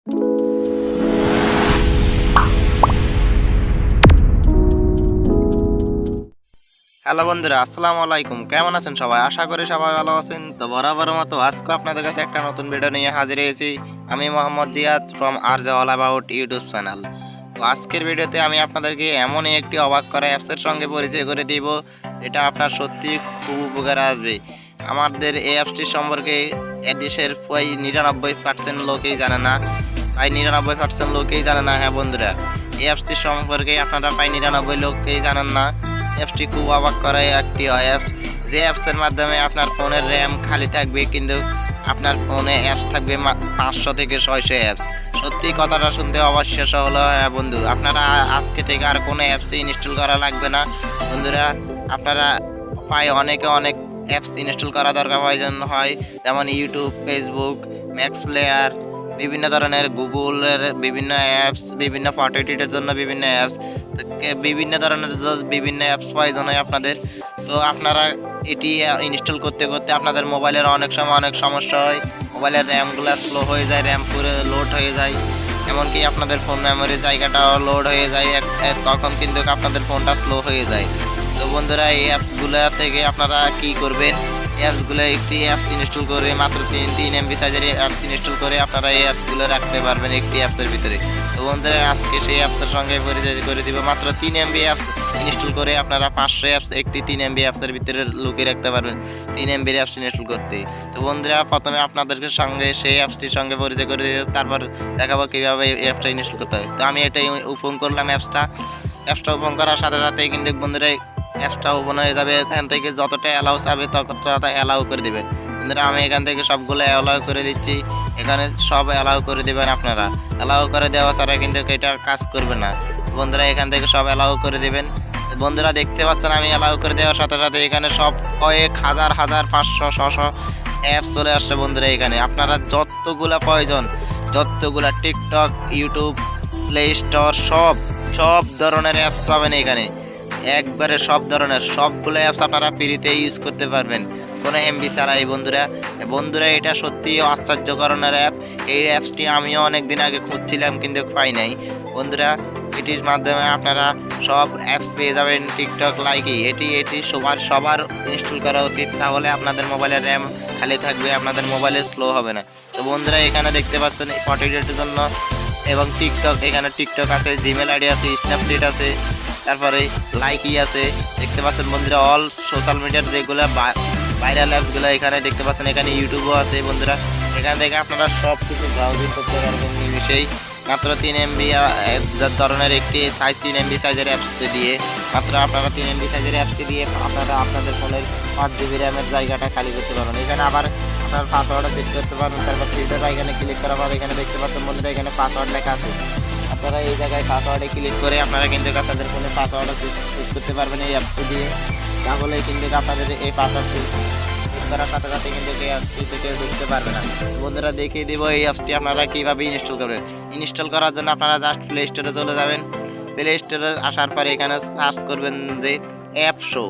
Hello বন্ধুরা, আসসালামু আলাইকুম। কেমন আছেন সবাই? আশা করি সবাই ভালো আছেন। তো বরাবর মতো আজকে আপনাদের কাছে একটা নতুন ভিডিও নিয়ে হাজির হয়েছি। আমি Mohammad Ziyad from RJ all about YouTube channel. তো আজকের ভিডিওতে আমি আপনাদেরকে এমনই একটি অবাক করা অ্যাপসের সঙ্গে পরিচয় করে দিব, এটা আপনার সত্যি খুব উপকারে আসবে। আমাদের এই অ্যাপসটির সম্পর্কে এদেশের প্রায় 99% লোকেই জানে না, প্রায় 99% লোকেই জানে না। হ্যাঁ বন্ধুরা, এই অ্যাপসটির সম্পর্কে আপনারা প্রায় 99 লোকেই জানেন না। অ্যাপসটি খুব অবাক করা একটি অ্যাপস, যে অ্যাপসের মাধ্যমে আপনার ফোনের র্যাম খালি থাকবে, কিন্তু আপনার ফোনে অ্যাপস থাকবে 500 থেকে 600 অ্যাপস। সত্যি কথাটা শুনতে অবিশ্বাস্য হলো। হ্যাঁ বন্ধু, আপনারা আজকে থেকে আর কোনো অ্যাপসই ইনস্টল করা লাগবে না বন্ধুরা। আপনারা প্রায় অনেকে অনেক অ্যাপস ইনস্টল করা দরকার হয়, যেমন ইউটিউব, ফেসবুক, ম্যাক্স প্লেয়ার, বিভিন্ন ধরনের গুগলের বিভিন্ন অ্যাপস, বিভিন্ন ফটো এডিটের জন্য বিভিন্ন অ্যাপস, বিভিন্ন ধরনের বিভিন্ন অ্যাপস প্রয়োজন হয় আপনাদের। তো আপনারা এটি ইনস্টল করতে করতে আপনাদের মোবাইলের অনেক সময় অনেক সমস্যা হয়, মোবাইলের র্যামগুলো স্লো হয়ে যায়, র্যাম পুরো লোড হয়ে যায়, এমনকি আপনাদের ফোন মেমোরির জায়গাটাও লোড হয়ে যায়, তখন কিন্তু আপনাদের ফোনটা স্লো হয়ে যায়। তো বন্ধুরা, এই অ্যাপসগুলো থেকে আপনারা কি করবেন, অ্যাপসগুলো একটি অ্যাপস ইনস্টল করে মাত্র 3 MB সাইজের অ্যাপস ইনস্টল করে আপনারা এই অ্যাপসগুলো রাখতে পারবেন একটি অ্যাপসের ভিতরে। তো বন্ধুরা, আজকে সেই অ্যাপসের সঙ্গে পরিচয় করে দিব। মাত্র 3 MB অ্যাপস ইনস্টল করে আপনারা 500 অ্যাপস একটি 3 MB অ্যাপসের ভিতরে লুকিয়ে রাখতে পারবেন 3 MB অ্যাপস ইনস্টল করতে। তো বন্ধুরা, প্রথমে আপনাদেরকে সঙ্গে সেই অ্যাপসটির সঙ্গে পরিচয় করে দিব, তারপর দেখাবো কীভাবে এই অ্যাপসটা ইনস্টল করতে হয়। তো আমি এটা ওপেন করলাম অ্যাপসটা ওপেন করার সাথে সাথেই কিন্তু বন্ধুরা অ্যাপসটা ওপেন হয়ে যাবে। এখান থেকে যতটা অ্যালাউ চাবে ততটা অ্যালাউ করে দেবেন বন্ধুরা। আমি এখান থেকে সবগুলো অ্যালাউ করে দিচ্ছি, এখানে সব অ্যালাউ করে দেবেন আপনারা। অ্যালাউ করে দেওয়া ছাড়া কিন্তু এটা কাজ করবে না বন্ধুরা। এখান থেকে সব অ্যালাউ করে দেবেন বন্ধুরা। দেখতে পাচ্ছেন আমি অ্যালাউ করে দেওয়ার সাথে সাথে এখানে সব কয়েক হাজার 500 600 অ্যাপস চলে আসছে বন্ধুরা। এখানে আপনারা যতগুলা প্রয়োজন, যতগুলা টিকটক, ইউটিউব, প্লে স্টোর, সব ধরনের অ্যাপস পাবেন এখানে, একবারে সব ধরনের সবগুলো অ্যাপস আপনারা ফ্রিতে ইউজ করতে পারবেন কোনো এমবি ছাড়াই বন্ধুরা। এটা সত্যি আশ্চর্যকরণের অ্যাপ। এই অ্যাপসটি আমিও অনেক দিন আগে খুঁজছিলাম কিন্তু পাই নাই বন্ধুরা। এটির মাধ্যমে আপনারা সব অ্যাপস পেয়ে যাবেন, টিকটক লাইকি। এটি সবার ইনস্টল করা উচিত, তাহলে আপনাদের মোবাইলের র্যাম খালি থাকবে, আপনাদের মোবাইলে স্লো হবে না। তো বন্ধুরা, এখানে দেখতে পাচ্ছেন ফটো এডিটের জন্য এবং টিকটক, এখানে টিকটক আছে, জিমেল আইডি আছে, স্ন্যাপচিট আছে, তারপরে লাইকি আছে। দেখতে পাচ্ছেন বন্ধুরা, অল সোশ্যাল মিডিয়ার যেগুলো ভাইরাল অ্যাপসগুলো এখানে দেখতে পাচ্ছেন। এখানে ইউটিউবও আছে বন্ধুরা। এখান থেকে আপনারা সব কিছু ব্রাউজিং করতে পারবেন নিমিশেই। মাত্র 3 MB ধরনের একটি 3 MB সাইজের অ্যাপস দিয়ে মাত্র আপনারা 3 MB সাইজের অ্যাপসটি দিয়ে আপনারা আপনাদের ফোনের 5 GB র্যামের জায়গাটা খালি করতে পারবেন। এখানে আবার আপনার পাসওয়ার্ডও সেট করতে পারবেন। তারপর ফিল্টার এখানে ক্লিক করার পর এখানে দেখতে পাচ্ছেন বন্ধুরা, এখানে পাসওয়ার্ড লেখা আছে। আপনারা এই জায়গায় পাসওয়ার্ডে ক্লিক করে আপনারা কিন্তু আপনাদের ফোনে পাসওয়ার্ডও সেট করতে পারবেন এই অ্যাপসটি দিয়ে। তাহলে কিন্তু আপনাদের এই পাসওয়ার্ড সেট করার সাথে সাথে কিন্তু এই অ্যাপসটি থেকে ঢুকতে পারবে না। বন্ধুরা, দেখিয়ে দেবো এই অ্যাপসটি আপনারা কীভাবে ইনস্টল করবেন। ইনস্টল করার জন্য আপনারা জাস্ট প্লে স্টোরে চলে যাবেন। প্লে স্টোরে আসার পরে এখানে সার্চ করবেন যে অ্যাপ শো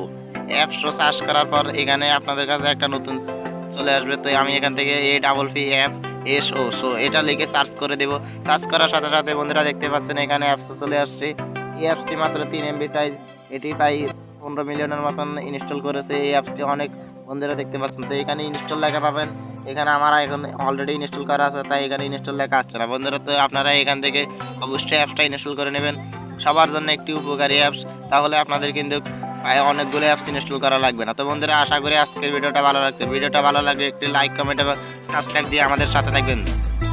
সার্চ করার পর এখানে আপনাদের কাছে একটা নতুন চলে আসবে। তো আমি এখান থেকে APPSO এটা লিখে সার্চ করে দেব। সার্চ করার সাথে সাথে বন্ধুরা দেখতে পাচ্ছেন এখানে অ্যাপস চলে আসছে। এই অ্যাপসটি মাত্র 3 MB সাইজ, এটি প্রায় 15 মিলিয়নের মতন ইনস্টল করেছে এই অ্যাপসটি। অনেক বন্ধুরা দেখতে পাচ্ছেন। তো এখানে ইনস্টল লেখা পাবেন, এখানে আমার এখন অলরেডি ইনস্টল করা আছে, তাই এখানে ইনস্টল লেখা আসছে না বন্ধুরা। তো আপনারা এখান থেকে অবশ্যই অ্যাপসটা ইনস্টল করে নেবেন, সবার জন্য একটি উপকারী অ্যাপস। তাহলে আপনাদের কিন্তু অনেকগুলো অ্যাপস ইনস্টল করা লাগবে না। তো বন্ধুরা, আশা করি আজকের ভিডিওটা ভালো লাগবে। ভিডিওটা ভালো লাগলে একটি লাইক, কমেন্ট এবং সাবস্ক্রাইব দিয়ে আমাদের সাথে থাকবেন।